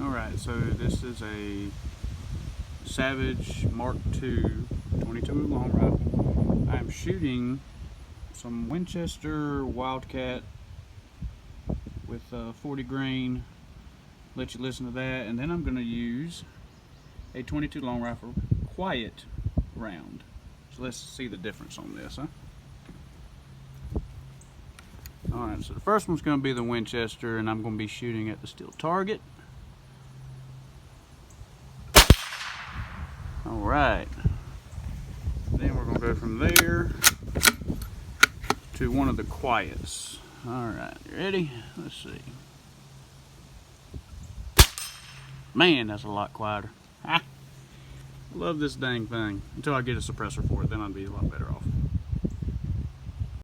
Alright, so this is a Savage Mark II 22 long rifle. I'm shooting some Winchester Wildcat with 40 grain. Let you listen to that, and then I'm going to use a 22 long rifle quiet round. So let's see the difference on this, huh? Alright, so the first one's going to be the Winchester, and I'm going to be shooting at the steel target. Alright, then we're going to go from there to one of the quiets. Alright, you ready? Let's see. Man, that's a lot quieter. Ah, love this dang thing. Until I get a suppressor for it, then I'd be a lot better off.